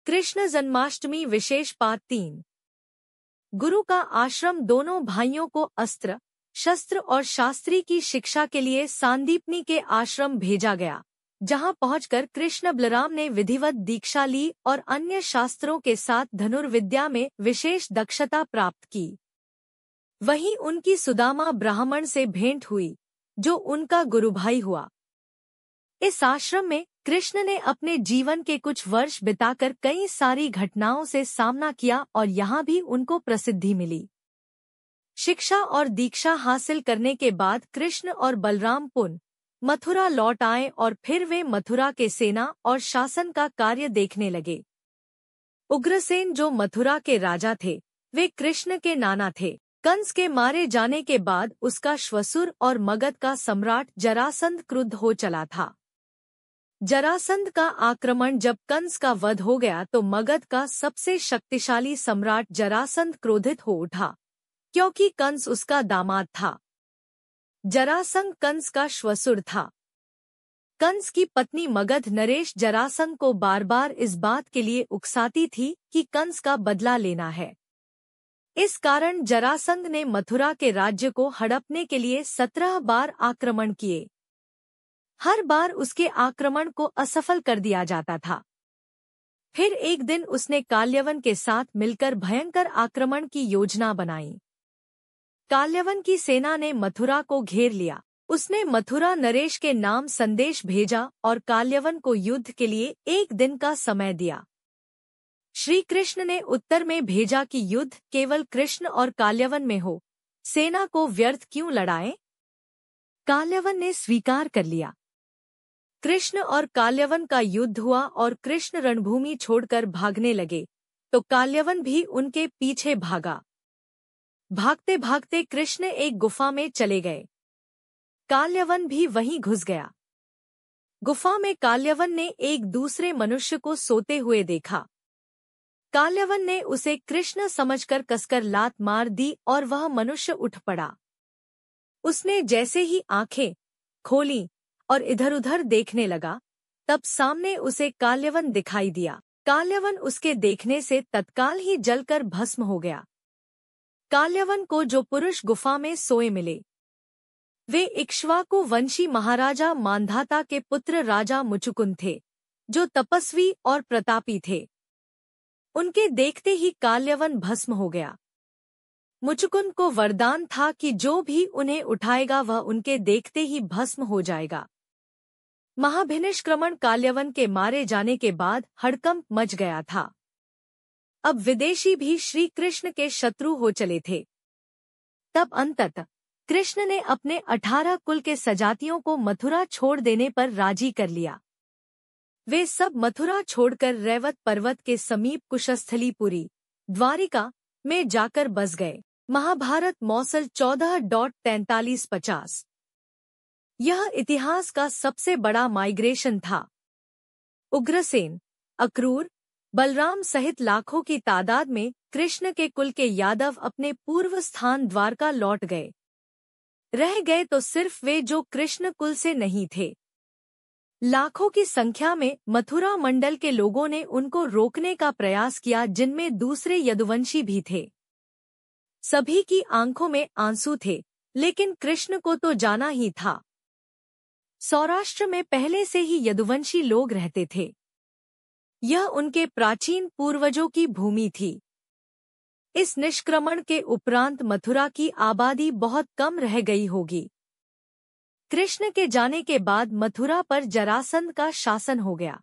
कृष्ण जन्माष्टमी विशेष पाठ 3। गुरु का आश्रम। दोनों भाइयों को अस्त्र शस्त्र और शास्त्री की शिक्षा के लिए सांदीपनी के आश्रम भेजा गया, जहां पहुंचकर कृष्ण बलराम ने विधिवत दीक्षा ली और अन्य शास्त्रों के साथ धनुर्विद्या में विशेष दक्षता प्राप्त की। वहीं उनकी सुदामा ब्राह्मण से भेंट हुई, जो उनका गुरुभाई हुआ। इस आश्रम में कृष्ण ने अपने जीवन के कुछ वर्ष बिताकर कई सारी घटनाओं से सामना किया और यहाँ भी उनको प्रसिद्धि मिली। शिक्षा और दीक्षा हासिल करने के बाद कृष्ण और बलराम पुनः मथुरा लौट आए और फिर वे मथुरा के सेना और शासन का कार्य देखने लगे। उग्रसेन, जो मथुरा के राजा थे, वे कृष्ण के नाना थे। कंस के मारे जाने के बाद उसका श्वशुर और मगध का सम्राट जरासंध क्रुद्ध हो चला था। जरासंध का आक्रमण जब कंस का वध हो गया तो मगध का सबसे शक्तिशाली सम्राट जरासंध क्रोधित हो उठा, क्योंकि कंस उसका दामाद था। जरासंध कंस का श्वशुर था। कंस की पत्नी मगध नरेश जरासंध को बार बार इस बात के लिए उकसाती थी कि कंस का बदला लेना है। इस कारण जरासंध ने मथुरा के राज्य को हड़पने के लिए 17 बार आक्रमण किए। हर बार उसके आक्रमण को असफल कर दिया जाता था। फिर एक दिन उसने काल्यवन के साथ मिलकर भयंकर आक्रमण की योजना बनाई। काल्यवन की सेना ने मथुरा को घेर लिया। उसने मथुरा नरेश के नाम संदेश भेजा और काल्यवन को युद्ध के लिए 1 दिन का समय दिया। श्री कृष्ण ने उत्तर में भेजा कि युद्ध केवल कृष्ण और काल्यवन में हो, सेना को व्यर्थ क्यों लड़ाएं? काल्यवन ने स्वीकार कर लिया। कृष्ण और काल्यवन का युद्ध हुआ और कृष्ण रणभूमि छोड़कर भागने लगे, तो काल्यवन भी उनके पीछे भागा। भागते भागते कृष्ण एक गुफा में चले गए। काल्यवन भी वहीं घुस गया। गुफा में काल्यवन ने एक दूसरे मनुष्य को सोते हुए देखा। काल्यवन ने उसे कृष्ण समझकर कसकर लात मार दी और वह मनुष्य उठ पड़ा। उसने जैसे ही आंखें खोली और इधर-उधर देखने लगा, तब सामने उसे काल्यवन दिखाई दिया। काल्यवन उसके देखने से तत्काल ही जलकर भस्म हो गया। काल्यवन को जो पुरुष गुफा में सोए मिले, वे इक्ष्वाकु वंशी महाराजा मांधाता के पुत्र राजा मुचुकुंद थे, जो तपस्वी और प्रतापी थे। उनके देखते ही काल्यवन भस्म हो गया। मुचुकुंद को वरदान था कि जो भी उन्हें उठाएगा वह उनके देखते ही भस्म हो जाएगा। महाभिनिष्क्रमण काल्यवन के मारे जाने के बाद हड़कंप मच गया था। अब विदेशी भी श्री कृष्ण के शत्रु हो चले थे। तब अंततः कृष्ण ने अपने 18 कुल के सजातियों को मथुरा छोड़ देने पर राजी कर लिया। वे सब मथुरा छोड़कर रैवत पर्वत के समीप कुशस्थलीपुरी, द्वारिका में जाकर बस गए। महाभारत मौसल 14.43-50। यह इतिहास का सबसे बड़ा माइग्रेशन था। उग्रसेन, अक्रूर, बलराम सहित लाखों की तादाद में कृष्ण के कुल के यादव अपने पूर्व स्थान द्वारका लौट गए। रह गए तो सिर्फ वे जो कृष्ण कुल से नहीं थे। लाखों की संख्या में मथुरा मंडल के लोगों ने उनको रोकने का प्रयास किया, जिनमें दूसरे यदुवंशी भी थे। सभी की आंखों में आंसू थे, लेकिन कृष्ण को तो जाना ही था। सौराष्ट्र में पहले से ही यदुवंशी लोग रहते थे। यह उनके प्राचीन पूर्वजों की भूमि थी। इस निष्क्रमण के उपरांत मथुरा की आबादी बहुत कम रह गई होगी। कृष्ण के जाने के बाद मथुरा पर जरासंध का शासन हो गया।